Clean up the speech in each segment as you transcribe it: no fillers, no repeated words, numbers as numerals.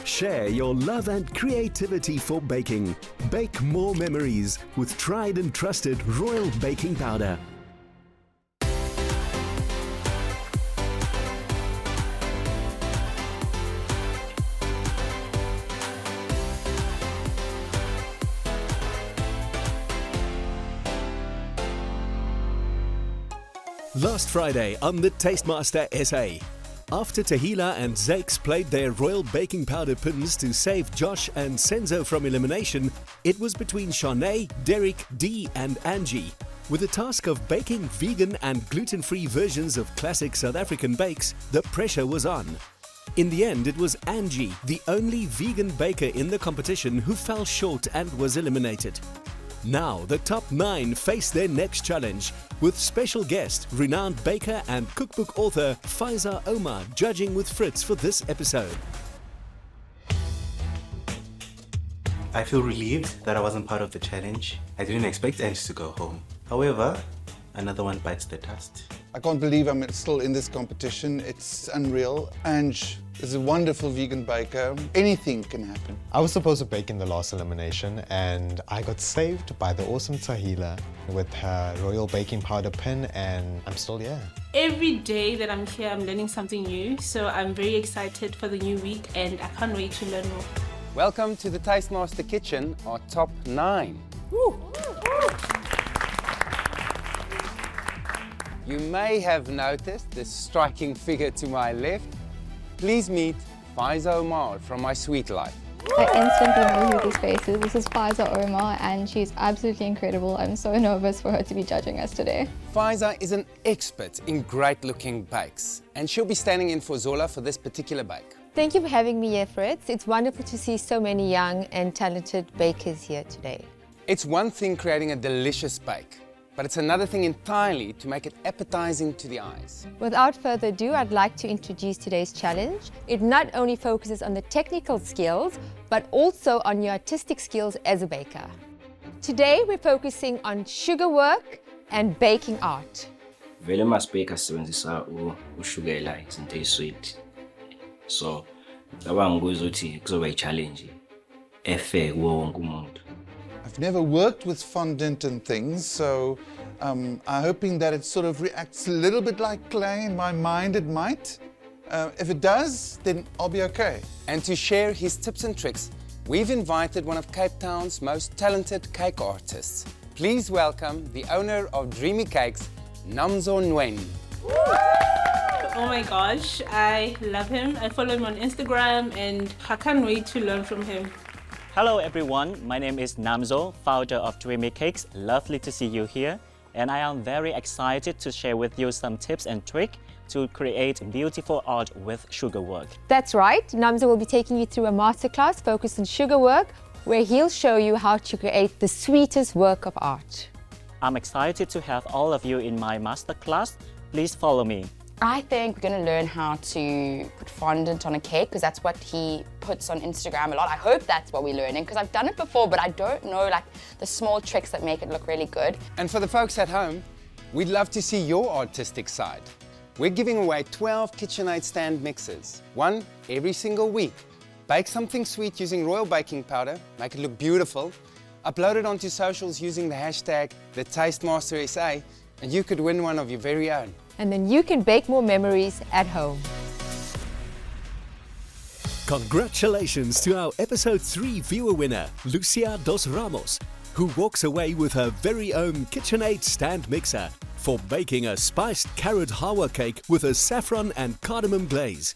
Share your love and creativity for baking. Bake more memories with tried and trusted Royal Baking Powder. Last Friday on the Tastemaster SA, after Tahila and Zakes played their Royal Baking Powder pins to save Josh and Senzo from elimination, it was between Shanae, Derek, Dee and Angie. With the task of baking vegan and gluten-free versions of classic South African bakes, the pressure was on. In the end, it was Angie, the only vegan baker in the competition, who fell short and was eliminated. Now, the top 9 face their next challenge, with special guest, renowned baker and cookbook author Faaiza Omar judging with Fritz for this episode. I feel relieved that I wasn't part of the challenge. I didn't expect Ange to go home. However, another one bites the dust. I can't believe I'm still in this competition. It's unreal. Ange is a wonderful vegan baker. Anything can happen. I was supposed to bake in the last elimination and I got saved by the awesome Tahila with her Royal Baking Powder pin, and I'm still here. Every day that I'm here, I'm learning something new. So I'm very excited for the new week and I can't wait to learn more. Welcome to the Tastemaster Kitchen, our top 9. Woo. You may have noticed this striking figure to my left. Please meet Faaiza Omar from My Sweet Life. I instantly know who this face is. This is Faaiza Omar and she's absolutely incredible. I'm so nervous for her to be judging us today. Faaiza is an expert in great-looking bakes and she'll be standing in for Zola for this particular bake. Thank you for having me here, Fritz. It's wonderful to see so many young and talented bakers here today. It's one thing creating a delicious bake, but it's another thing entirely to make it appetizing to the eyes. Without further ado, I'd like to introduce today's challenge. It not only focuses on the technical skills, but also on your artistic skills as a baker. Today, we're focusing on sugar work and baking art. Vele masibheka sisebenzisa usugar izinto ezisweet. So, ngicabanga ukuthi kuzoba i-challenge efair kuwo wonke umuntu. I've never worked with fondant and things, so I'm hoping that it sort of reacts a little bit like clay. In my mind, it might. If it does, then I'll be okay. And to share his tips and tricks, we've invited one of Cape Town's most talented cake artists. Please welcome the owner of Dreamy Cakes, Namzo Nguyen. Oh my gosh, I love him. I follow him on Instagram and I can't wait to learn from him. Hello everyone, my name is Namzo, founder of Dreamy Cakes. Lovely to see you here. And I am very excited to share with you some tips and tricks to create beautiful art with sugar work. That's right, Namzo will be taking you through a masterclass focused on sugar work, where he'll show you how to create the sweetest work of art. I'm excited to have all of you in my masterclass. Please follow me. I think we're going to learn how to put fondant on a cake, because that's what he puts on Instagram a lot. I hope that's what we're learning, because I've done it before, but I don't know like the small tricks that make it look really good. And for the folks at home, we'd love to see your artistic side. We're giving away 12 KitchenAid stand mixes, one every single week. Bake something sweet using Royal Baking Powder, make it look beautiful, upload it onto socials using the hashtag #TheTastemasterSA, and you could win one of your very own. And then you can bake more memories at home. Congratulations to our episode 3 viewer winner, Lucia Dos Ramos, who walks away with her very own KitchenAid stand mixer for baking a spiced carrot hawa cake with a saffron and cardamom glaze.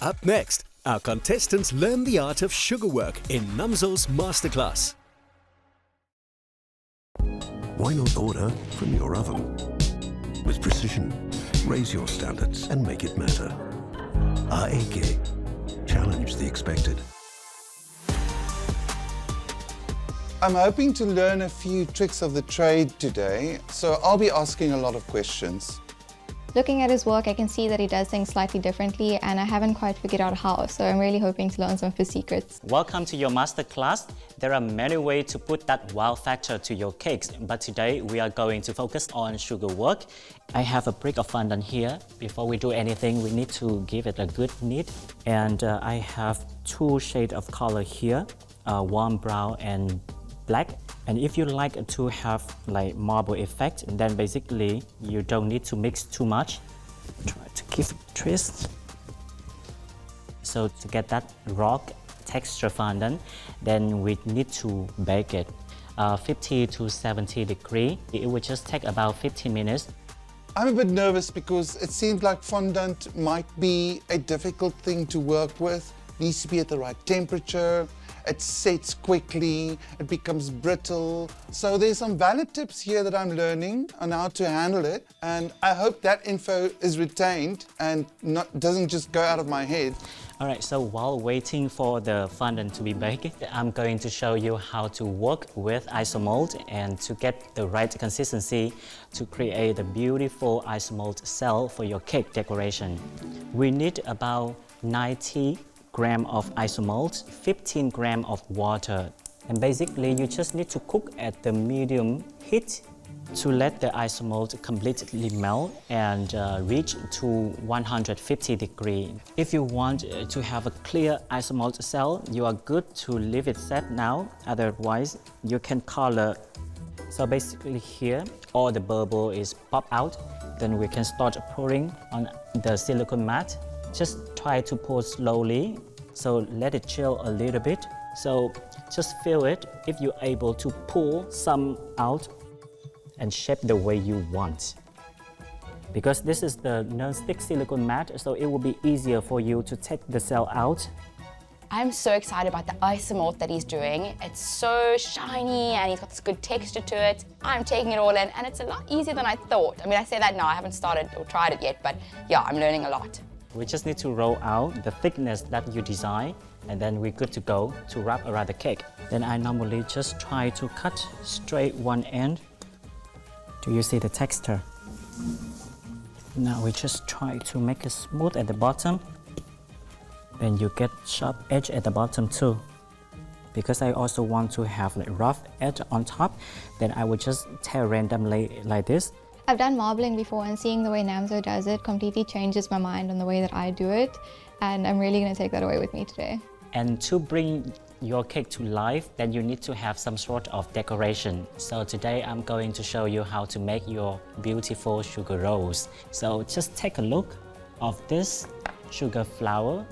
Up next, our contestants learn the art of sugar work in Namzo's masterclass. Why not order from your oven? With precision, raise your standards and make it matter. AEG. Challenge the expected. I'm hoping to learn a few tricks of the trade today, so I'll be asking a lot of questions. Looking at his work, I can see that he does things slightly differently and I haven't quite figured out how, so I'm really hoping to learn some of his secrets. Welcome to your masterclass. There are many ways to put that wow factor to your cakes, but today we are going to focus on Sugarwork. I have a brick of fondant here. Before we do anything, we need to give it a good knead. And I have 2 shades of color here, warm brown and black. And if you like to have like marble effect, then basically you don't need to mix too much. Try to give a twist. So to get that rock texture fondant, then we need to bake it 50 to 70 degrees. It will just take about 15 minutes. I'm a bit nervous because it seems like fondant might be a difficult thing to work with. It needs to be at the right temperature. It sets quickly, it becomes brittle. So there's some valid tips here that I'm learning on how to handle it. And I hope that info is retained and doesn't just go out of my head. All right, so while waiting for the fondant to be baked, I'm going to show you how to work with isomold and to get the right consistency to create a beautiful isomold cell for your cake decoration. We need about 90 grams of isomold, 15 grams of water. And basically, you just need to cook at the medium heat to let the isomold completely melt and reach to 150 degrees. If you want to have a clear isomold cell, you are good to leave it set now. Otherwise, you can color. So basically here, all the bubble is pop out. Then we can start pouring on the silicone mat. Just try to pour slowly, so let it chill a little bit. So just feel it if you're able to pull some out and shape the way you want. Because this is the non-stick silicone mat, so it will be easier for you to take the cell out. I'm so excited about the isomold that he's doing. It's so shiny and he's got this good texture to it. I'm taking it all in and it's a lot easier than I thought. I mean, I say that now, I haven't started or tried it yet, but yeah, I'm learning a lot. We just need to roll out the thickness that you design, and then we're good to go to wrap around the cake. Then I normally just try to cut straight one end. Do you see the texture? Now we just try to make it smooth at the bottom. Then you get sharp edge at the bottom too. Because I also want to have like rough edge on top, then I will just tear randomly like this. I've done marbling before and seeing the way Namzo does it completely changes my mind on the way that I do it. And I'm really going to take that away with me today. And to bring your cake to life, then you need to have some sort of decoration. So today I'm going to show you how to make your beautiful sugar rolls. So just take a look of this sugar flower.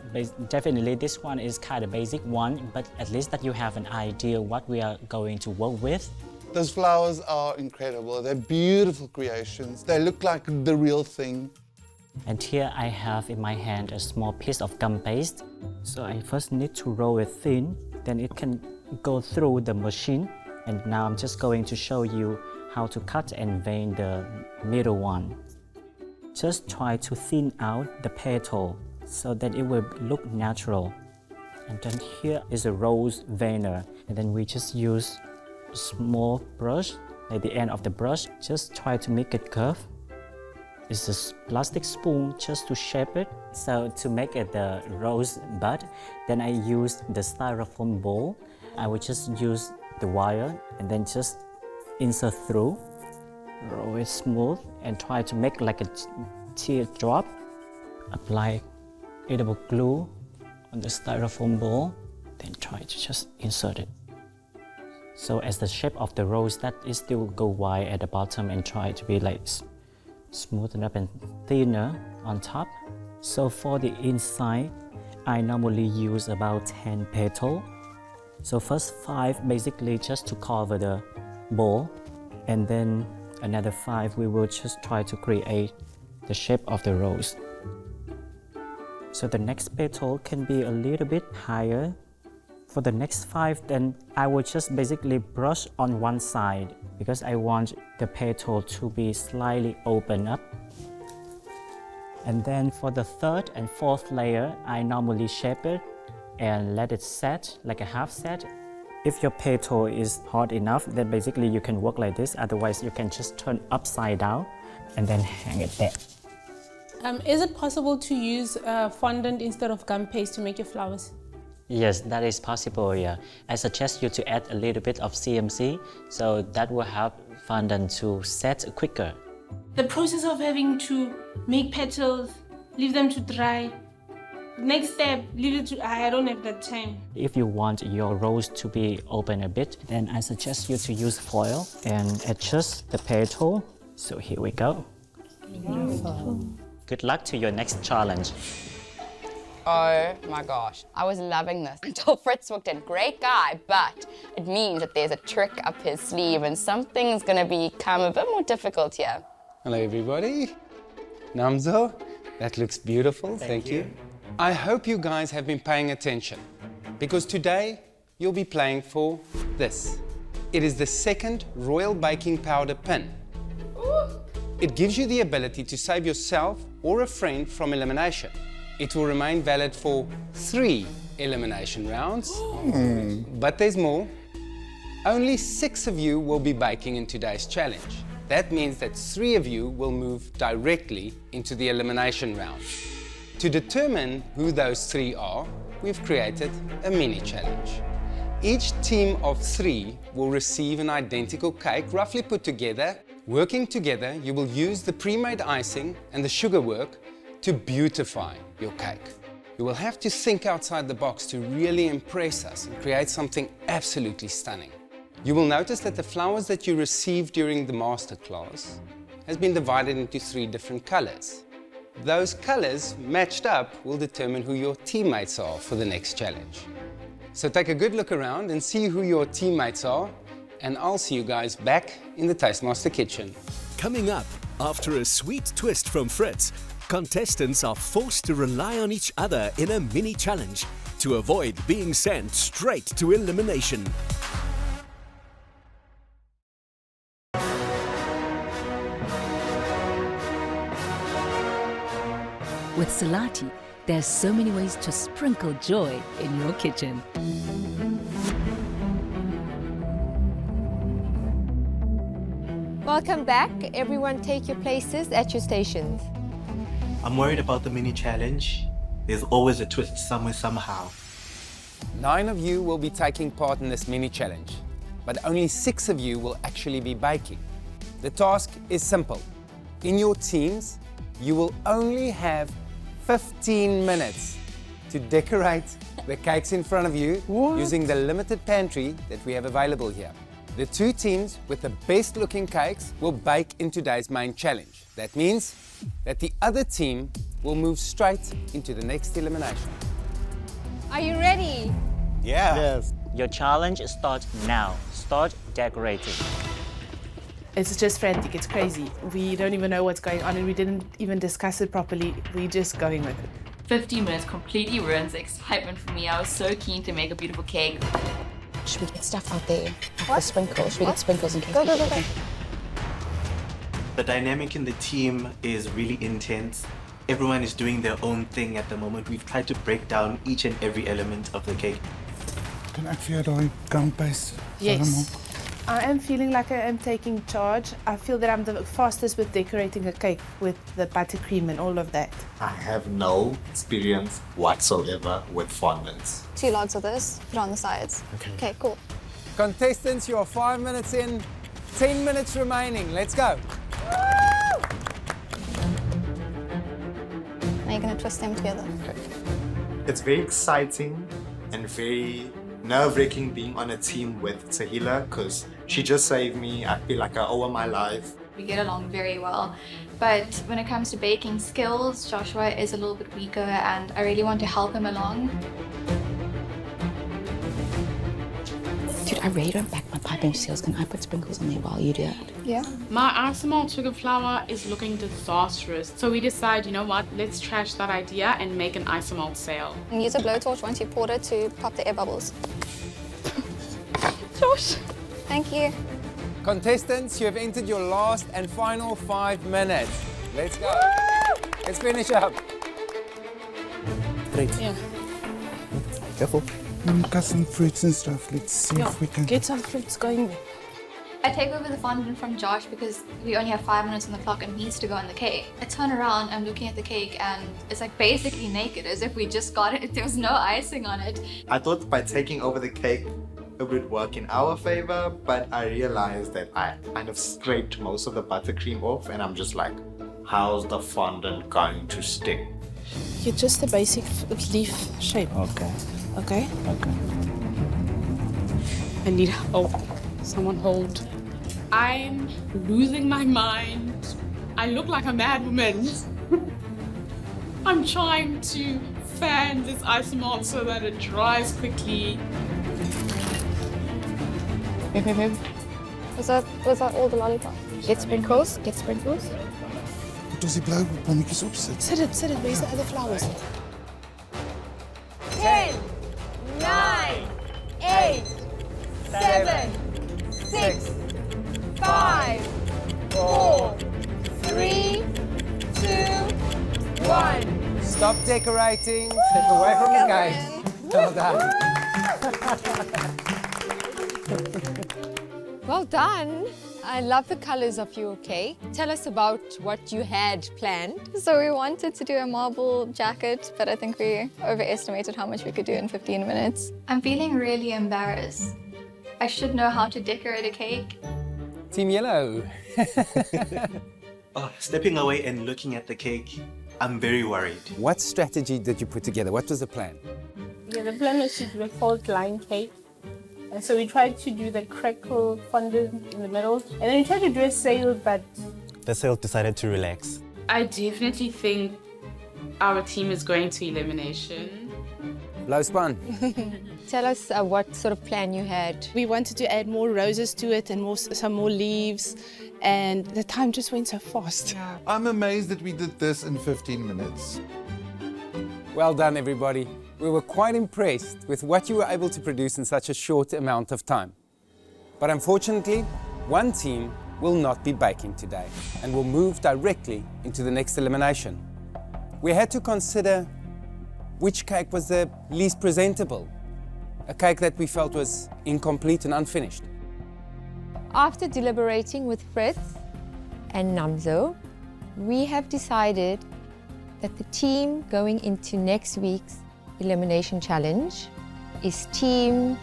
Definitely this one is kind of basic one, but at least that you have an idea what we are going to work with. Those flowers are incredible. They're beautiful creations. They look like the real thing. And here I have in my hand a small piece of gum paste. So I first need to roll it thin, then it can go through the machine. And now I'm just going to show you how to cut and vein the middle one. Just try to thin out the petal so that it will look natural. And then here is a rose veiner. And then we just use a small brush at the end of the brush. Just try to make it curve. It's a plastic spoon just to shape it. So to make it the rose bud, then I use the styrofoam bowl. I will just use the wire and then just insert through, roll it smooth and try to make like a teardrop. Apply edible glue on the styrofoam bowl, then try to just insert it. So as the shape of the rose, that is still go wide at the bottom and try to be like smoothen up and thinner on top. So for the inside, I normally use about 10 petals. So first 5 basically just to cover the bowl, and then another 5 we will just try to create the shape of the rose. So the next petal can be a little bit higher. For the next 5, then I will just basically brush on one side because I want the petal to be slightly open up. And then for the 3rd and 4th layer, I normally shape it and let it set like a half set. If your petal is hard enough, then basically you can work like this. Otherwise, you can just turn upside down and then hang it there. Is it possible to use fondant instead of gum paste to make your flowers? Yes, that is possible, yeah. I suggest you to add a little bit of CMC, so that will help fondant to set quicker. The process of having to make petals, leave them to dry. Next step, leave it to I don't have that time. If you want your rose to be open a bit, then I suggest you to use foil and adjust the petal. So here we go. Beautiful. Good luck to your next challenge. Oh my gosh, I was loving this until Fritz walked in. Great guy, but it means that there's a trick up his sleeve and something's gonna become a bit more difficult here. Hello everybody. Namzo, that looks beautiful, thank you. I hope you guys have been paying attention because today you'll be playing for this. It is the second Royal Baking Powder pin. It gives you the ability to save yourself or a friend from elimination. It will remain valid for 3 elimination rounds, but there's more. Only 6 of you will be baking in today's challenge. That means that 3 of you will move directly into the elimination round. To determine who those 3 are, we've created a mini challenge. Each team of 3 will receive an identical cake, roughly put together. Working together, you will use the pre-made icing and the sugarwork to beautify your cake. You will have to think outside the box to really impress us and create something absolutely stunning. You will notice that the flowers that you received during the masterclass has been divided into 3 different colors. Those colors matched up will determine who your teammates are for the next challenge. So take a good look around and see who your teammates are, and I'll see you guys back in the Tastemaster kitchen. Coming up, after a sweet twist from Fritz, contestants are forced to rely on each other in a mini challenge to avoid being sent straight to elimination. With Salati, there's so many ways to sprinkle joy in your kitchen. Welcome back. Everyone take your places at your stations. I'm worried about the mini challenge. There's always a twist somewhere, somehow. 9 of you will be taking part in this mini challenge, but only 6 of you will actually be baking. The task is simple. In your teams, you will only have 15 minutes to decorate the cakes in front of you using the limited pantry that we have available here. The 2 teams with the best looking cakes will bake in today's main challenge. That means that the other team will move straight into the next elimination. Are you ready? Yeah. Yes. Your challenge starts now. Start decorating. It's just frantic, it's crazy. We don't even know what's going on and we didn't even discuss it properly. We're just going with it. 15 minutes completely ruins the excitement for me. I was so keen to make a beautiful cake. Should we get stuff out there? Like the sprinkles. Should we get sprinkles in case? Go. The dynamic in the team is really intense. Everyone is doing their own thing at the moment. We've tried to break down each and every element of the cake. Can I feel the gum paste? Yes. I am feeling like I am taking charge. I feel that I'm the fastest with decorating a cake with the buttercream and all of that. I have no experience whatsoever with fondants. 2 logs of this, put on the sides. Okay, cool. Contestants, you are 5 minutes in, 10 minutes remaining. Let's go. Now you're going to twist them together. It's very exciting and very nerve-wracking being on a team with Tahila because she just saved me. I feel like I owe her my life. We get along very well, but when it comes to baking skills, Joshua is a little bit weaker and I really want to help him along. Dude, I really don't back my piping skills. Can I put sprinkles on there while you do it? Yeah. My ice malt sugar flour is looking disastrous. So we decide, you know what, let's trash that idea and make an ice malt sale. And use a blowtorch once you've poured it to pop the air bubbles. Josh. Thank you. Contestants, you have entered your last and final 5 minutes. Let's go. Let's finish up. Great. Yeah. Careful. Cut some fruits and stuff. Let's see if we can... Get some fruits going there. I take over the fondant from Josh because we only have 5 minutes on the clock and he needs to go on the cake. I turn around, I'm looking at the cake and it's like basically naked, as if we just got it. There was no icing on it. I thought by taking over the cake, it would work in our favor, but I realized that I kind of scraped most of the buttercream off and I'm just like, how's the fondant going to stick? You're just a basic leaf shape. Okay. Okay? Okay. I need help. Someone hold. I'm losing my mind. I look like a mad woman. I'm trying to fan this isomalt so that it dries quickly. Was that all the lollipop? Get sprinkles. Get sprinkles. Does he blow bommetjies opsit? Sit it. Where's the other flowers? 10, 9, 8, 7, 6, 5, 4, 3, 2, 1. Stop decorating. Step away from the cake. Well done. Well done. I love the colors of your cake. Tell us about what you had planned. So we wanted to do a marble jacket, but I think we overestimated how much we could do in 15 minutes. I'm feeling really embarrassed. I should know how to decorate a cake. Team Yellow. Stepping away and looking at the cake, I'm very worried. What strategy did you put together? What was the plan? Yeah, the plan was to do a fault line cake. And so we tried to do the crackle fondant in the middle. And then we tried to do a sail, but The sail decided to relax. I definitely think our team is going to elimination. Blow spun. Tell us what sort of plan you had. We wanted to add more roses to it and some more leaves, and the time just went so fast. I'm amazed that we did this in 15 minutes. Well done, everybody. We were quite impressed with what you were able to produce in such a short amount of time. But unfortunately, one team will not be baking today and will move directly into the next elimination. We had to consider which cake was the least presentable, a cake that we felt was incomplete and unfinished. After deliberating with Fritz and Namzo, we have decided that the team going into next week's elimination challenge is Team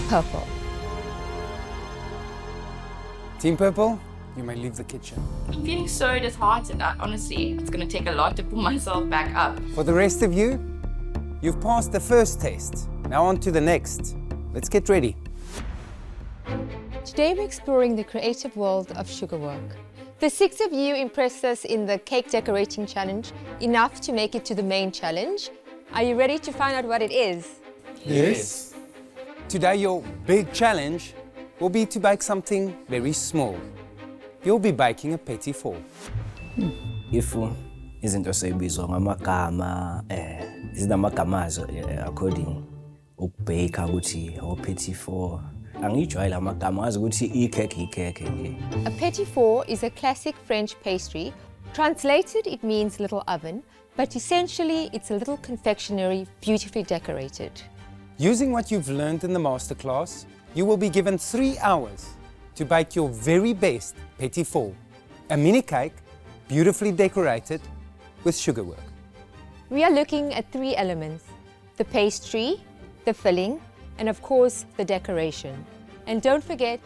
Purple. Team Purple, you may leave the kitchen. I'm feeling so disheartened. Honestly, it's going to take a lot to pull myself back up. For the rest of you, you've passed the first test. Now on to the next. Let's get ready. Today we're exploring the creative world of Sugarwork. The 6 of you impressed us in the cake decorating challenge enough to make it to the main challenge. Are you ready to find out what it is? Yes. Today your big challenge will be to bake something very small. You'll be baking a Petit four. Ifu izinto seyibizwa ngamagama zinamagama azo according ukubheka ukuthi Petit four. Angijwayele amagama azi ukuthi ikhekhe nje. A Petit four is a classic French pastry. Translated, it means little oven, but essentially it's a little confectionery beautifully decorated. Using what you've learned in the masterclass, you will be given 3 hours to bake your very best Petit four, a mini cake beautifully decorated with Sugarwork. We are looking at 3 elements: the pastry, the filling, and of course the decoration. And don't forget,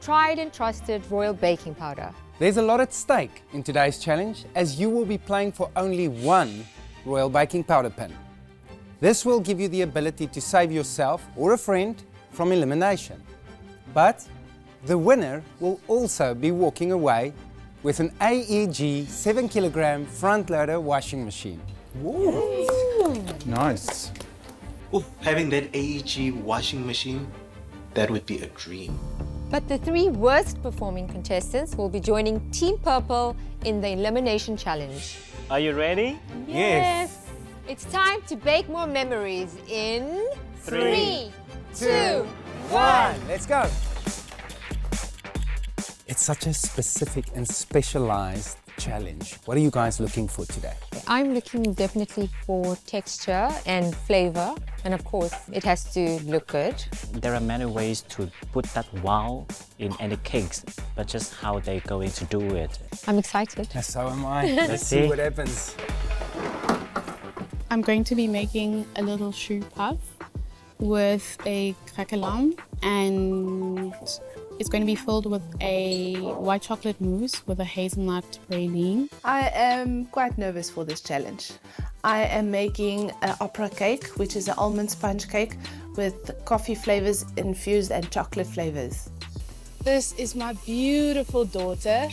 tried and trusted royal baking powder. There's a lot at stake in today's challenge, as you will be playing for only 1 royal baking powder pin. This will give you the ability to save yourself or a friend from elimination. But the winner will also be walking away with an AEG 7 kilogram front loader washing machine. Whoa. Nice. Oh, having that AEG washing machine, that would be a dream. But the 3 worst performing contestants will be joining Team Purple in the elimination challenge. Are you ready? Yes. It's time to bake more memories in 3, 2, 1. Let's go. It's such a specific and specialized challenge. What are you guys looking for today? I'm looking definitely for texture and flavor, and of course, it has to look good. There are many ways to put that wow in any cakes, but just how they're going to do it. I'm excited. So am I. Let's see what happens. I'm going to be making a little choux puff with a craquelam, and it's going to be filled with a white chocolate mousse with a hazelnut praline. I am quite nervous for this challenge. I am making an opera cake, which is an almond sponge cake with coffee flavors infused and chocolate flavors. This is my beautiful daughter.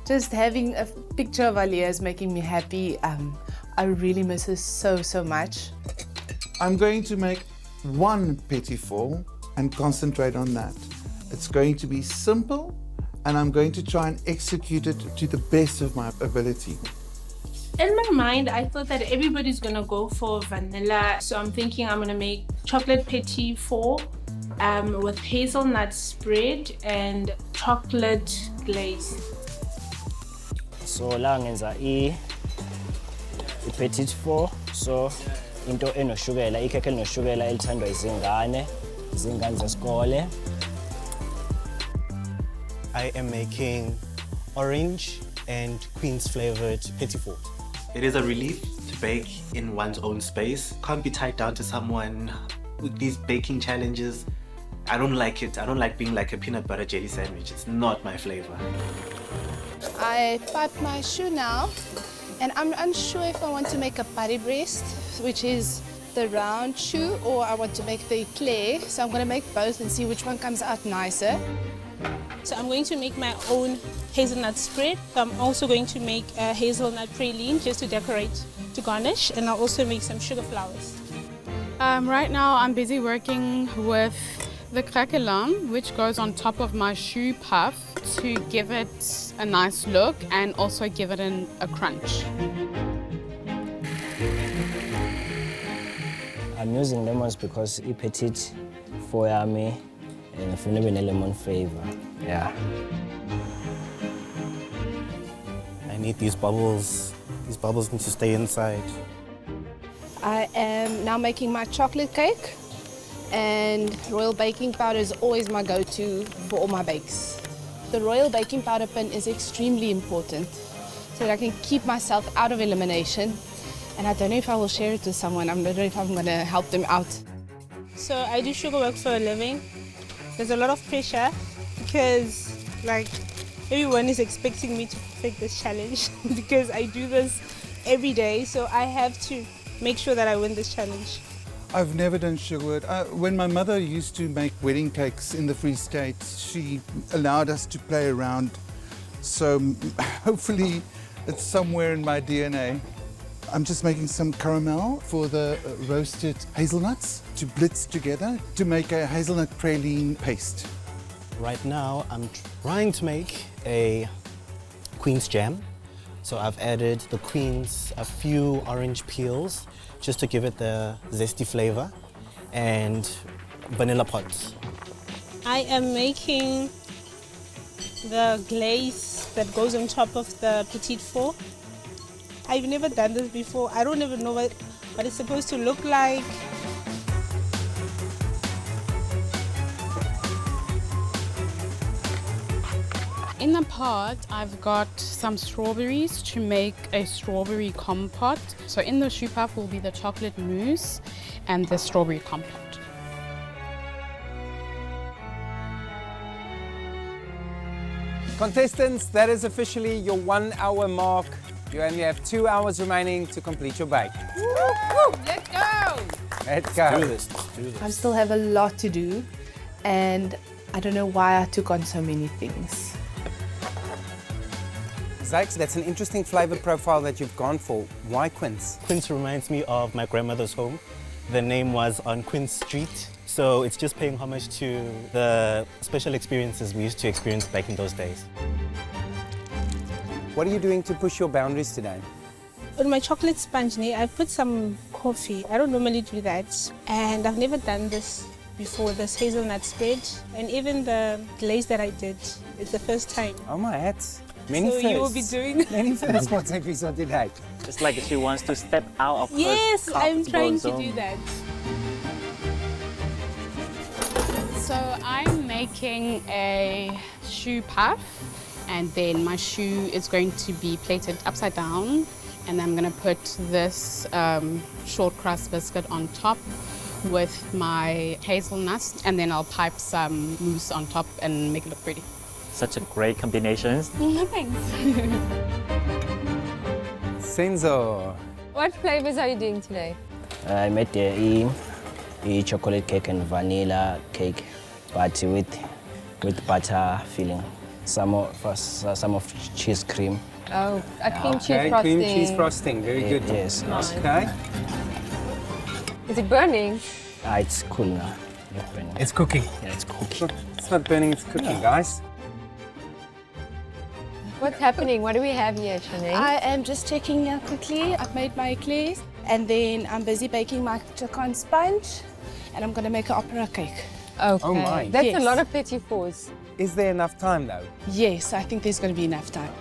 Just having a picture of Aliyah is making me happy. I really miss her so much. I'm going to make one petit four and concentrate on that. It's going to be simple, and I'm going to try and execute it to the best of my ability. In my mind, I thought that everybody's gonna go for vanilla, so I'm thinking I'm gonna make chocolate petit four with hazelnut spread and chocolate glaze. So la ngenza i-petit four, so into enoshukela, ikhekhe enoshukela elithandwa izingane zesikole. I am making orange and queen's flavored petit four. It is a relief to bake in one's own space. Can't be tied down to someone with these baking challenges. I don't like it. I don't like being like a peanut butter jelly sandwich. It's not my flavor. I pipe my choux now, and I'm unsure if I want to make a patty breast, which is the round choux, or I want to make the eclair. So I'm going to make both and see which one comes out nicer. So I'm going to make my own hazelnut spread. So I'm also going to make a hazelnut praline just to decorate, to garnish, and I'll also make some sugar flowers. Right now I'm busy working with the craquelam, which goes on top of my choux puff to give it a nice look and also give it a crunch. I'm using lemons because Petit for yummy and if you never a lemon flavor. Yeah. I need these bubbles. These bubbles need to stay inside. I am now making my chocolate cake, and royal baking powder is always my go-to for all my bakes. The royal baking powder pin is extremely important so that I can keep myself out of elimination, and I don't know if I will share it with someone. I don't know if I'm going to help them out. So I do sugar work for a living. There's a lot of pressure because like everyone is expecting me to perfect this challenge because I do this every day, so I have to make sure that I win this challenge. I've never done sugarwork. When my mother used to make wedding cakes in the Free State, she allowed us to play around. So hopefully it's somewhere in my DNA. I'm just making some caramel for the roasted hazelnuts to blitz together to make a hazelnut praline paste. Right now, I'm trying to make a queen's jam. So I've added the queen's, a few orange peels, just to give it the zesty flavor, and vanilla pods. I am making the glaze that goes on top of the Petit Four. I've never done this before. I don't even know what it's supposed to look like. In the pot, I've got some strawberries to make a strawberry compote. So in the choux puff will be the chocolate mousse and the strawberry compote. Contestants, that is officially your 1 hour mark. You only have 2 hours remaining to complete your bake. Let's go! Let's go. Do this. Do this. I still have a lot to do, and I don't know why I took on so many things. Zykes, that's an interesting flavor profile that you've gone for. Why quince? Quince reminds me of my grandmother's home. The name was on Quince Street, so it's just paying homage to the special experiences we used to experience back in those days. What are you doing to push your boundaries today? On my chocolate sponge, I've put some coffee. I don't normally do that, and I've never done this before, this hazelnut spread, and even the glaze that I did, it's the first time. Oh my hats. Many so firsts. you will be doing... Many firsts for episode today. It's like she wants to step out of Yes, her I'm trying comfortable to do zone. that. So I'm making a shoe puff, and then my shoe is going to be plated upside down, and I'm going to put this short crust biscuit on top with my hazelnuts, and then I'll pipe some mousse on top and make it look pretty. Such a great combination. Thanks. Senzo. What flavors are you doing today? I made a chocolate cake and vanilla cake, but with butter filling. Some of cheese cream. Oh, a cream cheese frosting. Cream cheese frosting, very good. Yes. Nice. Okay. Is it burning? It's cool now. Not burning. It's cooking. Yeah, it's cooking. It's not burning, it's cooking, guys. What's happening? What do we have here, Shanae? I am just checking here quickly. I've made my eclairs and then I'm busy baking my chicken sponge and I'm going to make an opera cake. Okay. Oh my. That's Yes. a lot of petit fours. Is there enough time though? Yes, I think there's going to be enough time.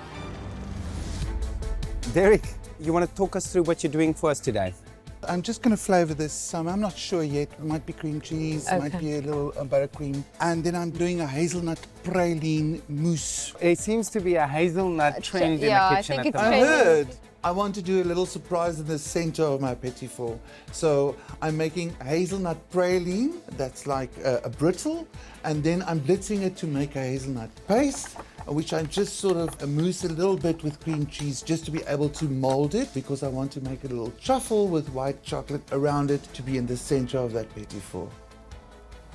Derek, you want to talk us through what you're doing for us today? I'm just going to flavour this some. I'm not sure yet. It might be cream cheese, Okay. might be a little buttercream. And then I'm doing a hazelnut praline mousse. There seems to be a hazelnut trend in yeah, the I kitchen think at the it's I moment. heard. I want to do a little surprise in the center of my petit four. So I'm making hazelnut praline, that's like a brittle, and then I'm blitzing it to make a hazelnut paste, which I just sort of mousse a little bit with cream cheese just to be able to mold it, because I want to make a little truffle with white chocolate around it to be in the center of that petit four.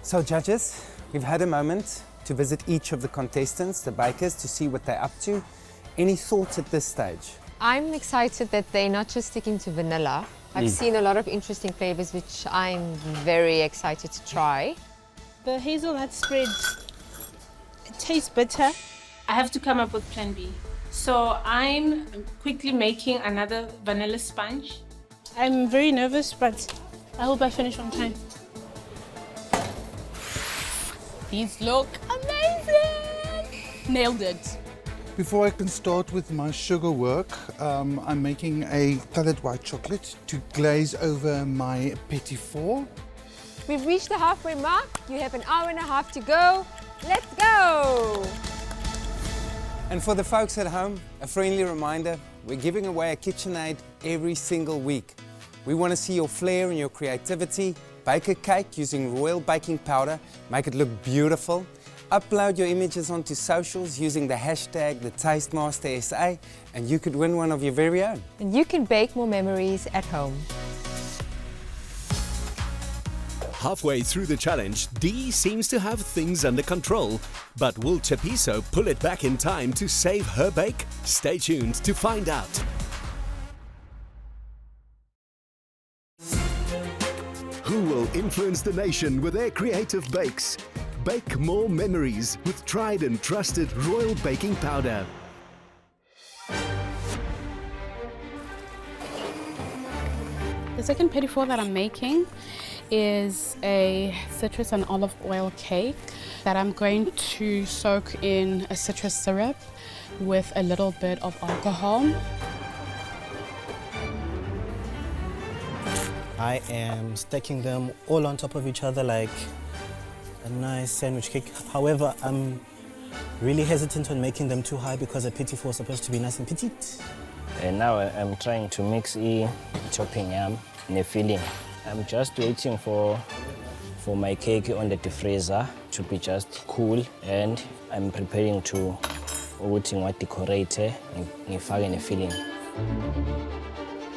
So judges, we've had a moment to visit each of the contestants, the bakers, to see what they're up to. Any thoughts at this stage? I'm excited that they're not just sticking to vanilla. I've seen a lot of interesting flavors, which I'm very excited to try. The hazelnut spread, it tastes bitter. I have to come up with plan B. So I'm quickly making another vanilla sponge. I'm very nervous, but I hope I finish on time. These look amazing! Nailed it. Before I can start with my sugar work, I'm making a colored white chocolate to glaze over my petit four. We've reached the halfway mark. You have an hour and a half to go. Let's go! And for the folks at home, a friendly reminder, we're giving away a KitchenAid every single week. We want to see your flair and your creativity. Bake a cake using royal baking powder, make it look beautiful. Upload your images onto socials using the hashtag #TasteMasterSA, and you could win one of your very own. And you can bake more memories at home. Halfway through the challenge, Dee seems to have things under control. But will Chapiso pull it back in time to save her bake? Stay tuned to find out. Who will influence the nation with their creative bakes? Bake more memories with tried and trusted royal baking powder. The second petit four that I'm making is a citrus and olive oil cake that I'm going to soak in a citrus syrup with a little bit of alcohol. I am stacking them all on top of each other like a nice sandwich cake. However, I'm really hesitant on making them too high because a petit four is supposed to be nice and petite. And now I'm trying to mix chopping yam in a filling. I'm just waiting for my cake on the freezer to be just cool, and I'm preparing to decorate in a filling.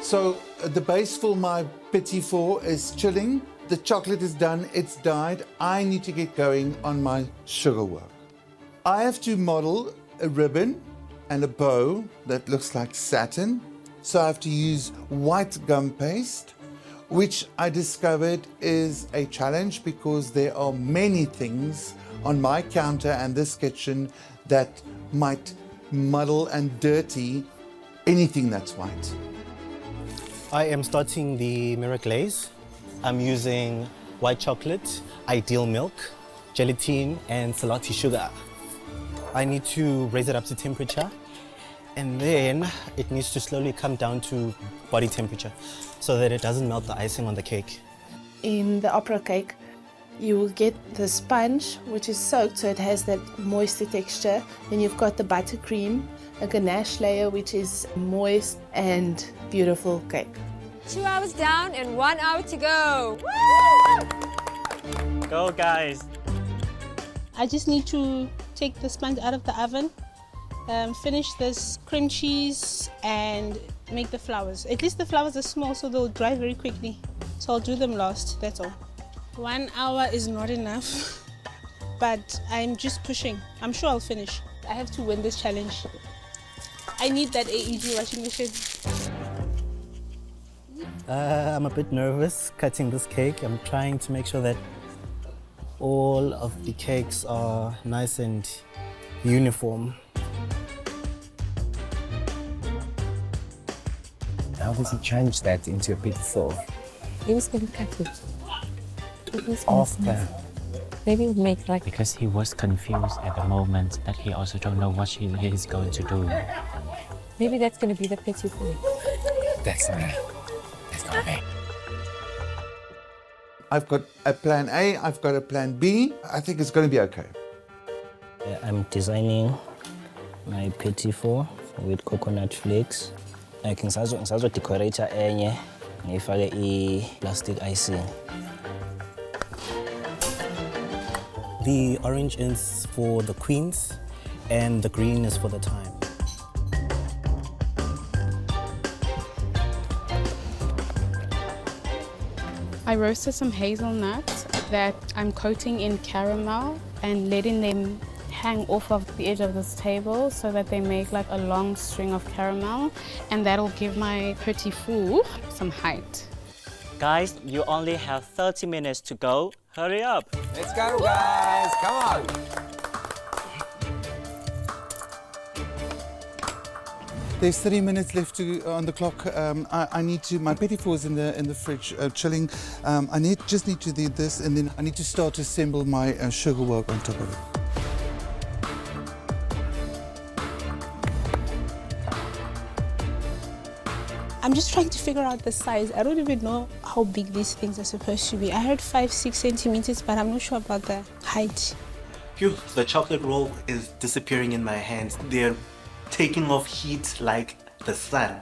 So the base for my petit four is chilling. The chocolate is done, it's dyed. I need to get going on my sugar work. I have to model a ribbon and a bow that looks like satin. So I have to use white gum paste, which I discovered is a challenge because there are many things on my counter and this kitchen that might muddle and dirty anything that's white. I am starting the mirror glaze. I'm using white chocolate, ideal milk, gelatine, and salati sugar. I need to raise it up to temperature And then it needs to slowly come down to body temperature so that it doesn't melt the icing on the cake. In the opera cake, you will get the sponge, which is soaked, so it has that moisture texture. Then you've got the buttercream, a ganache layer, which is moist and beautiful cake. 2 hours down and 1 hour to go. Go, guys. I just need to take the sponge out of the oven, finish this cream cheese and make the flowers. At least the flowers are small, so they'll dry very quickly. So I'll do them last, that's all. 1 hour is not enough, but I'm just pushing. I'm sure I'll finish. I have to win this challenge. I need that AEG washing machine. I'm a bit nervous cutting this cake. I'm trying to make sure that all of the cakes are nice and uniform. How does he change that into a Petit four? He was going to cut it. After. Maybe we'll make like... Because he was confused at the moment that he also don't know what he is going to do. Maybe that's going to be the Petit four. That's not me. I've got a plan A, I've got a plan B. I think it's going to be okay. I'm designing my Petit four with coconut flakes. Ngisazo decorate enye ngifake i-plastic icing. The orange is for the queens and the green is for the thyme. I roasted some hazelnuts that I'm coating in caramel and letting them hang off of the edge of this table so that they make like a long string of caramel, and that'll give my petit four some height. Guys, you only have 30 minutes to go. Hurry up. Let's go, guys. Come on. There's 30 minutes left on the clock. I need to. My petit four is in the fridge chilling. I just need to do this, and then I need to start to assemble my Sugarwork on top of it. I'm just trying to figure out the size. I don't even know how big these things are supposed to be. I heard 5-6 centimeters, but I'm not sure about the height. Phew, the chocolate roll is disappearing in my hands. They're taking off heat like the sun.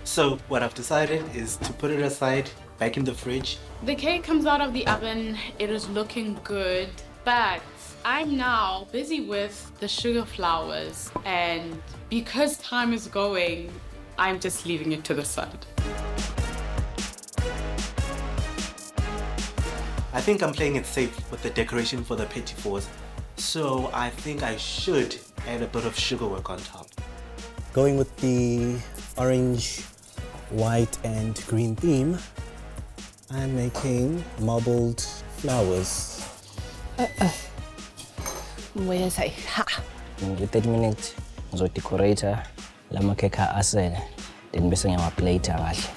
So what I've decided is to put it aside, back in the fridge. The cake comes out of the oven, it is looking good, but I'm now busy with the sugar flowers, and because time is going, I'm just leaving it to the side. I think I'm playing it safe with the decoration for the petit fours. So I think I should add a bit of Sugarwork on top. Going with the orange, white and green theme, I'm making marbled flowers. Where's I? Ha! In 30 minutes, I decorate lama cake asel, then bese ngiyama-plate kahle.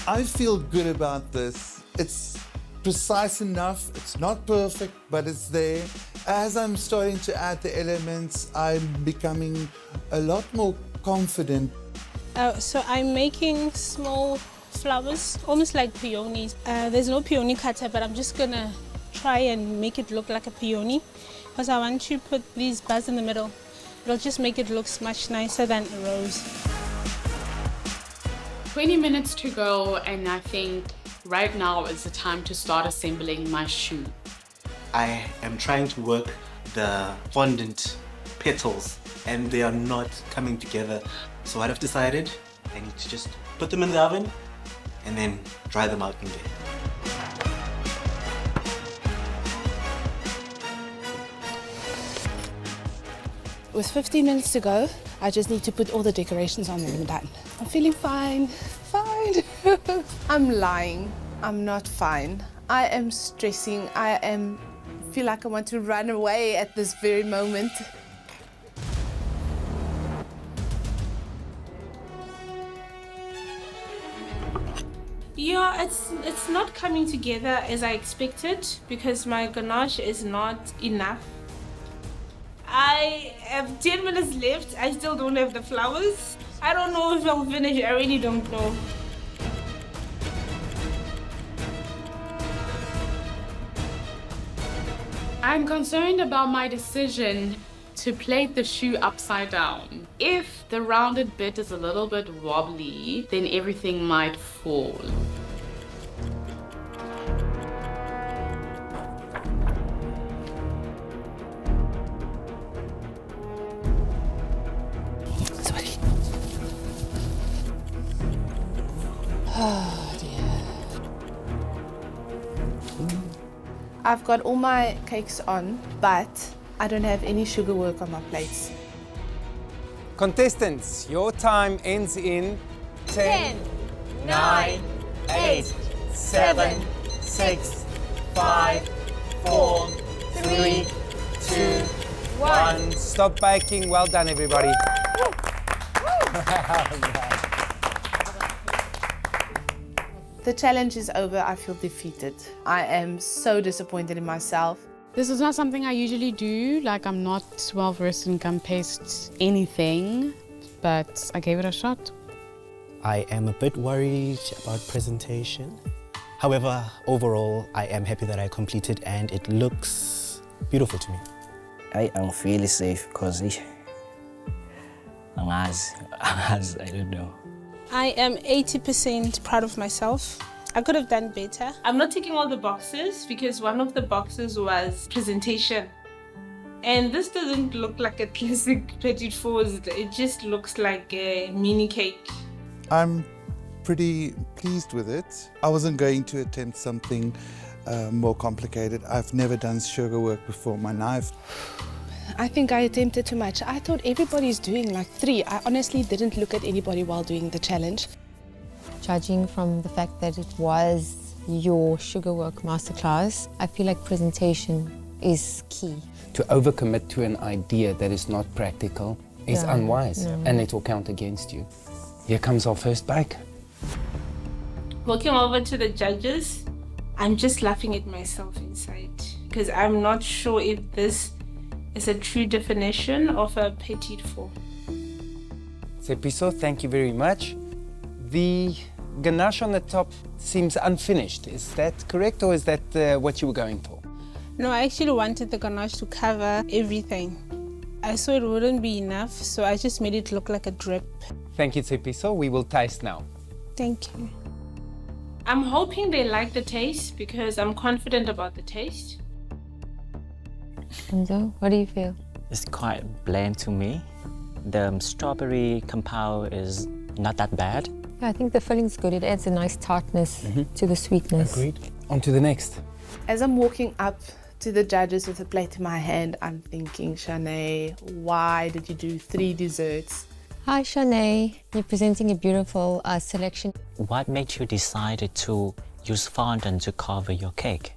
I feel good about this. It's precise enough. It's not perfect, but it's there. As I'm starting to add the elements, I'm becoming a lot more confident. So I'm making small flowers, almost like peonies. There's no peony cutter, but I'm just gonna try and make it look like a peony because I want to put these buds in the middle. It'll just make it look much nicer than a rose. 20 minutes to go, and I think right now is the time to start assembling my shoe. I am trying to work the fondant petals and they are not coming together. So what I've decided, I need to just put them in the oven and then dry them out in there. With 15 minutes to go, I just need to put all the decorations on and I'm done. I'm feeling fine. Fine. I'm lying. I'm not fine. I am stressing. Feel like I want to run away at this very moment. Yeah, it's not coming together as I expected because my ganache is not enough. I have 10 minutes left. I still don't have the flowers. I don't know if I'll finish. I really don't know. I'm concerned about my decision to plate the shoe upside down. If the rounded bit is a little bit wobbly, then everything might fall. Oh dear. I've got all my cakes on, but I don't have any sugar work on my plates. Contestants, your time ends in 10, 9, 8, 7, 6, 5, 4, 3, 2, 1. Stop baking. Well done, everybody. The challenge is over. I feel defeated. I am so disappointed in myself. This is not something I usually do. Like, I'm not well versed in gum paste anything, but I gave it a shot. I am a bit worried about presentation. However, overall, I am happy that I completed and it looks beautiful to me. I am fairly safe because I don't know. I am 80% proud of myself. I could have done better. I'm not ticking all the boxes because one of the boxes was presentation. And this doesn't look like a classic Petit Fours. It just looks like a mini cake. I'm pretty pleased with it. I wasn't going to attempt something more complicated. I've never done sugar work before. My knife. I think I attempted too much. I thought everybody's doing like 3. I honestly didn't look at anybody while doing the challenge. Judging from the fact that it was your Sugarwork masterclass, I feel like presentation is key. To overcommit to an idea that is not practical is unwise, and it will count against you. Here comes our first bake. Walking over to the judges, I'm just laughing at myself inside because I'm not sure if this is a true definition of a Petit Four. Tsepiso, thank you very much. The ganache on the top seems unfinished. Is that correct, or is that what you were going for? No, I actually wanted the ganache to cover everything. I saw it wouldn't be enough, so I just made it look like a drip. Thank you, Tsepiso. We will taste now. Thank you. I'm hoping they like the taste because I'm confident about the taste. Namzo, what do you feel? It's quite bland to me. The strawberry compound is not that bad. Yeah, I think the filling's good. It adds a nice tartness to the sweetness. Agreed. On to the next. As I'm walking up to the judges with a plate in my hand, I'm thinking, Shanae, why did you do 3 desserts? Hi, Shanae. You're presenting a beautiful selection. What made you decide to use fondant to cover your cake?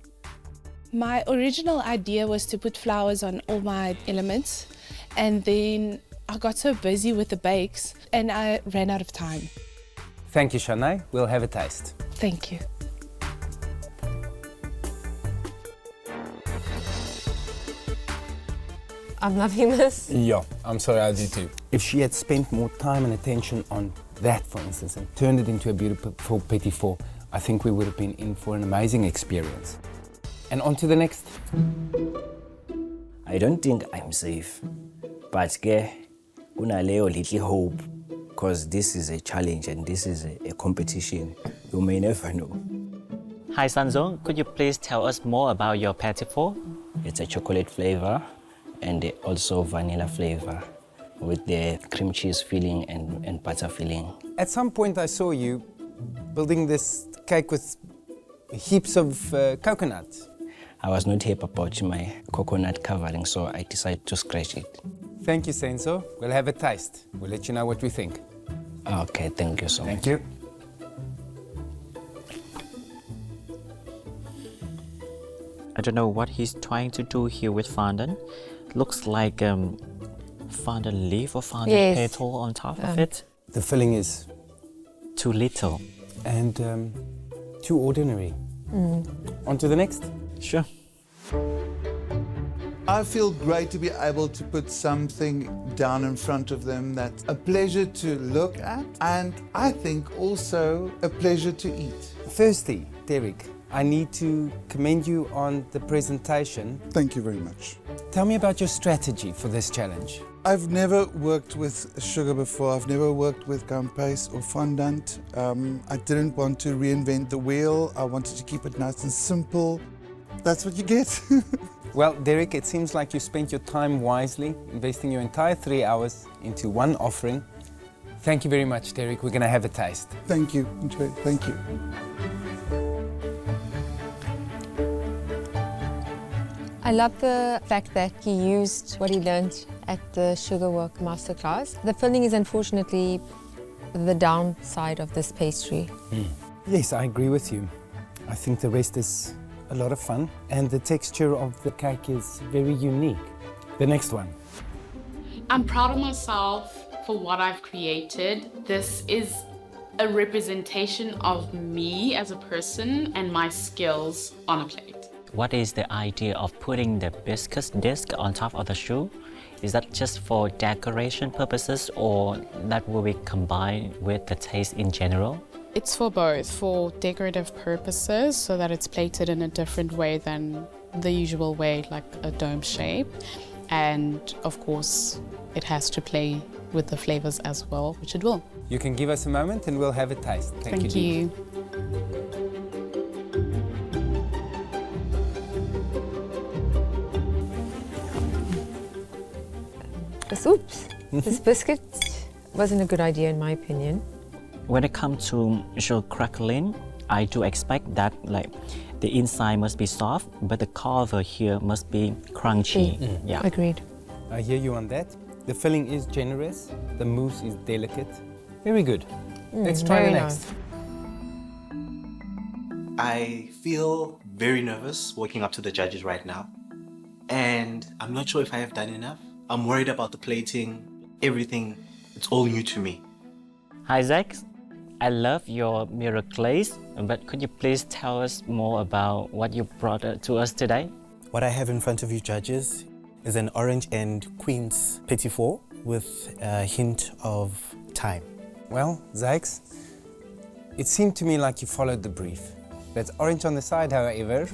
My original idea was to put flowers on all my elements, and then I got so busy with the bakes and I ran out of time. Thank you, Shanae. We'll have a taste. Thank you. I'm loving this. Yeah, I'm sorry, I do too. If she had spent more time and attention on that, for instance, and turned it into a beautiful Petit Four, I think we would have been in for an amazing experience. And on to the next. I don't think I'm safe, but kunaleyo little hope, because this is a challenge and this is a competition. You may never know. Hi Sanzo, could you please tell us more about your Petit Four? It's a chocolate flavor and also vanilla flavor with the cream cheese filling and butter filling. At some point I saw you building this cake with heaps of coconut. I was not happy about my coconut covering, so I decided to scratch it. Thank you, Senzo. We'll have a taste. We'll let you know what we think. Okay, thank you so much. Thank you. I don't know what he's trying to do here with fondant. Looks like fondant leaf or fondant petal on top of it. The filling is too little. And too ordinary. On to the next. Sure. I feel great to be able to put something down in front of them that's a pleasure to look at and I think also a pleasure to eat. Firstly, Derek, I need to commend you on the presentation. Thank you very much. Tell me about your strategy for this challenge. I've never worked with sugar before. I've never worked with gum paste or fondant. I didn't want to reinvent the wheel. I wanted to keep it nice and simple. That's what you get. Well, Derek, it seems like you spent your time wisely, investing your entire 3 hours into one offering. Thank you very much, Derek. We're going to have a taste. Thank you. Enjoy. Thank you. I love the fact that he used what he learned at the Sugarwork masterclass. The filling is unfortunately the downside of this pastry. Yes, I agree with you. I think the rest is a lot of fun and the texture of the cake is very unique. The next one. I'm proud of myself for what I've created. This is a representation of me as a person and my skills on a plate. What is the idea of putting the biscuit disc on top of the shoe? Is that just for decoration purposes or that will be combined with the taste in general? It's for both, for decorative purposes, so that it's plated in a different way than the usual way, like a dome shape. And of course, it has to play with the flavors as well, which it will. You can give us a moment and we'll have a taste. Thank you. Oops, this biscuit wasn't a good idea in my opinion. When it comes to sugar crackling, I do expect that the inside must be soft, but the cover here must be crunchy. Yeah. Agreed. I hear you on that. The filling is generous, the mousse is delicate. Very good. Let's try the next. I feel very nervous walking up to the judges right now. And I'm not sure if I have done enough. I'm worried about the plating, everything. It's all new to me. Hi, Zach. I love your mirror glaze, but could you please tell us more about what you brought to us today? What I have in front of you, judges, is an orange and queen's Petit with a hint of thyme. Well, Zykes, it seemed to me like you followed the brief. That's orange on the side, however.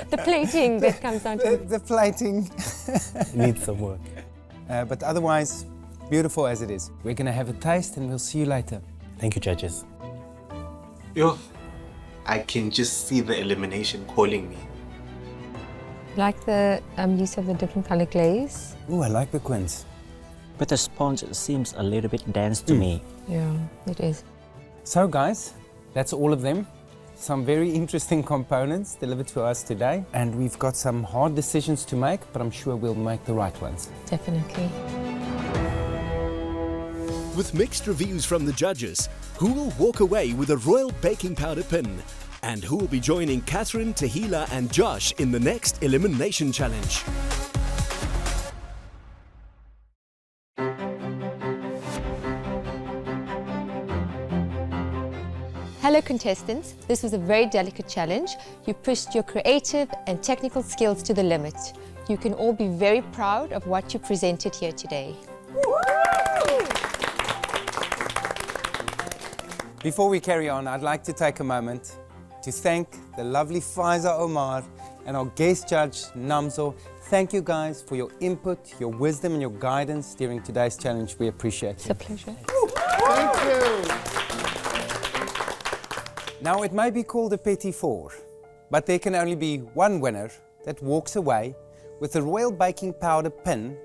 The plating that comes down to the plating needs some work. But otherwise, beautiful as it is. We're going to have a taste and we'll see you later. Thank you, judges. Yo, I can just see the elimination calling me. Like the use of the different color glaze. Ooh, I like the quince. But the sponge seems a little bit dense to me. Yeah, it is. So guys, that's all of them. Some very interesting components delivered to us today. And we've got some hard decisions to make, but I'm sure we'll make the right ones. Definitely. With mixed reviews from the judges, who will walk away with a royal baking powder pin? And who will be joining Catherine, Tahila and Josh in the next elimination challenge? Hello contestants, this was a very delicate challenge. You pushed your creative and technical skills to the limit. You can all be very proud of what you presented here today. Before we carry on, I'd like to take a moment to thank the lovely Faaiza Omar and our guest judge, Namzo. Thank you guys for your input, your wisdom and your guidance during today's challenge. We appreciate it. It's a pleasure. Thank you. Now, it may be called a Petit Four, but there can only be one winner that walks away with a royal baking powder pin,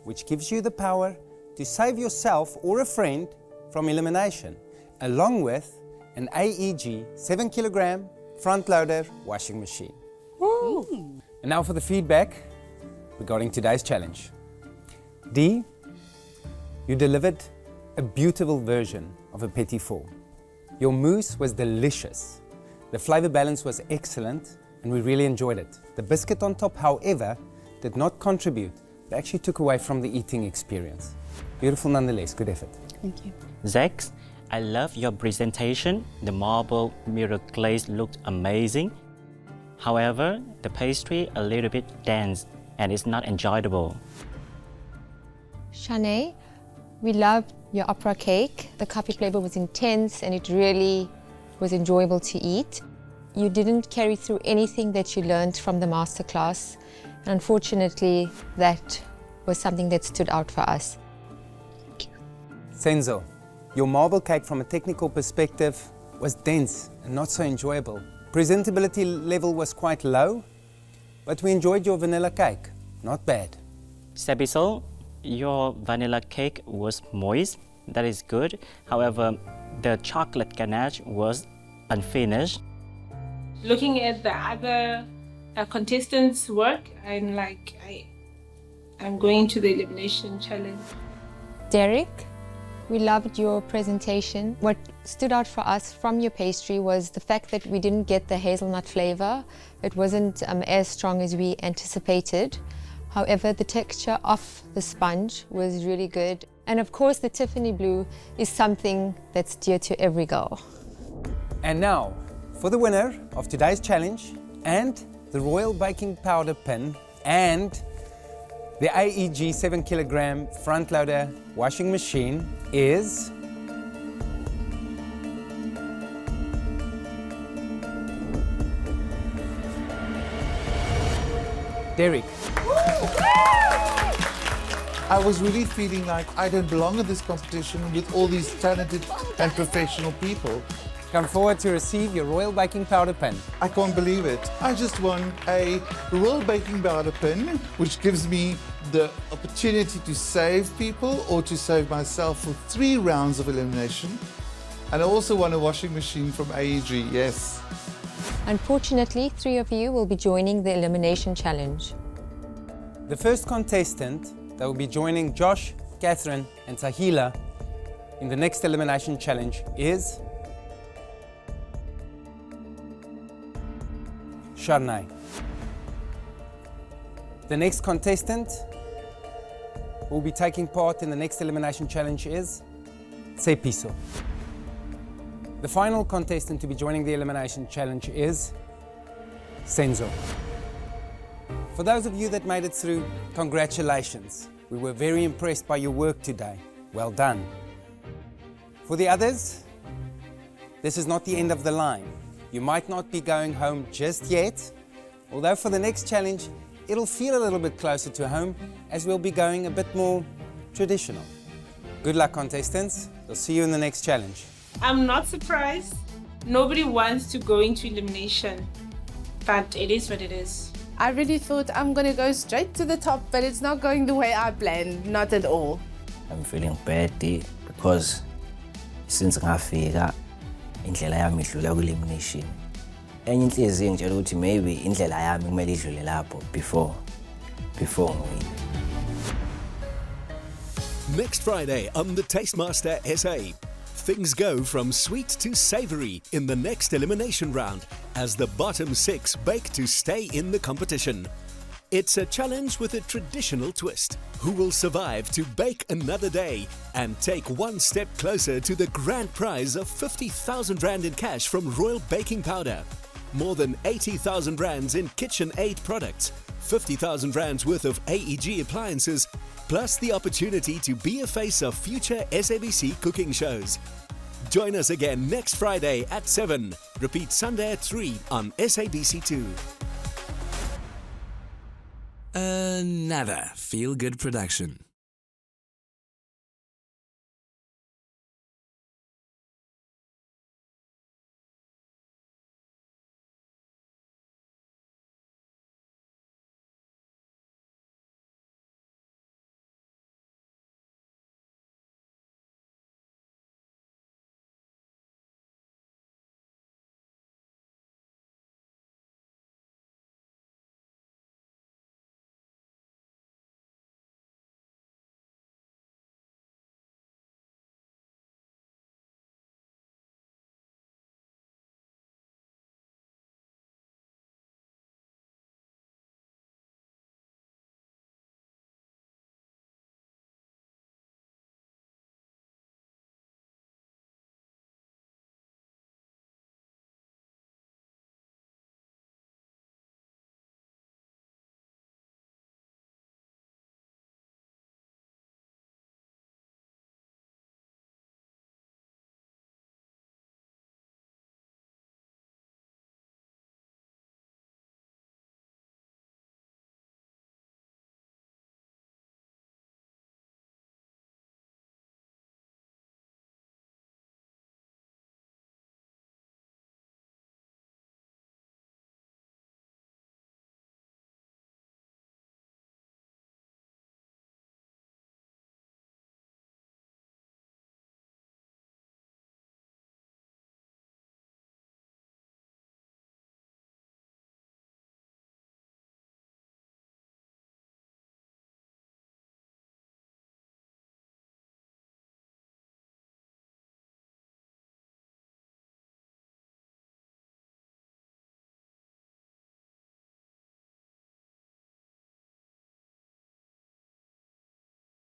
which gives you the power to save yourself or a friend from elimination, along with an AEG 7 kilogram front loader washing machine. Woo. And now for the feedback regarding today's challenge. D, you delivered a beautiful version of a Petit Four. Your mousse was delicious. The flavor balance was excellent and we really enjoyed it. The biscuit on top, however, did not contribute. It actually took away from the eating experience. Beautiful nonetheless, good effort. Thank you. Zach, I love your presentation. The marble mirror glaze looked amazing. However, the pastry a little bit dense. and it's not enjoyable. Shanae, we loved your opera cake. The coffee flavor was intense and it really was enjoyable to eat. You didn't carry through anything that you learned from the masterclass, and unfortunately that was something that stood out for us. Senzo, your marble cake from a technical perspective was dense and not so enjoyable. Presentability level was quite low, but we enjoyed your vanilla cake. Not bad. Sebisol, your vanilla cake was moist. That is good. However, the chocolate ganache was unfinished. Looking at the other contestants' work, I'm going to the elimination challenge. Derek, we loved your presentation. What stood out for us from your pastry was the fact that we didn't get the hazelnut flavor. It wasn't as strong as we anticipated. However, the texture of the sponge was really good. And of course, the Tiffany blue is something that's dear to every girl. And now, for the winner of today's challenge and the Royal Baking Powder Pin and the AEG 7 kilogram front loader washing machine is Derek. I was really feeling like I don't belong in this competition with all these talented and professional people. Come forward to receive your Royal Baking Powder Pin. I can't believe it. I just won a Royal Baking Powder Pin, which gives me the opportunity to save people or to save myself for 3 rounds of elimination. And I also won a washing machine from AEG, yes. Unfortunately, 3 of you will be joining the elimination challenge. The first contestant that will be joining Josh, Catherine and Tahila in the next elimination challenge is Sharnai. The next contestant who will be taking part in the next elimination challenge is Tsepiso. The final contestant to be joining the elimination challenge is Senzo. For those of you that made it through, congratulations. We were very impressed by your work today. Well done. For the others, this is not the end of the line. You might not be going home just yet, although for the next challenge, it'll feel a little bit closer to home as we'll be going a bit more traditional. Good luck, contestants. We'll see you in the next challenge. I'm not surprised. Nobody wants to go into elimination, but it is what it is. I really thought I'm going to go straight to the top, but it's not going the way I planned, not at all. I'm feeling bad because since ngafika indlela yami idlula ku-elimination. Enye inhliziyo ngitshela ukuthi maybe indlela yami kumele idlule lapho before ngwini. Next Friday on the Tastemaster SA, things go from sweet to savory in the next elimination round as the bottom 6 bake to stay in the competition. It's a challenge with a traditional twist. Who will survive to bake another day and take one step closer to the grand prize of 50,000 Rand in cash from Royal Baking Powder? More than 80,000 Rands in KitchenAid products, 50,000 Rands worth of AEG appliances, plus the opportunity to be a face of future SABC cooking shows. Join us again next Friday at 7. Repeat Sunday at 3 on SABC2. Another feel-good production.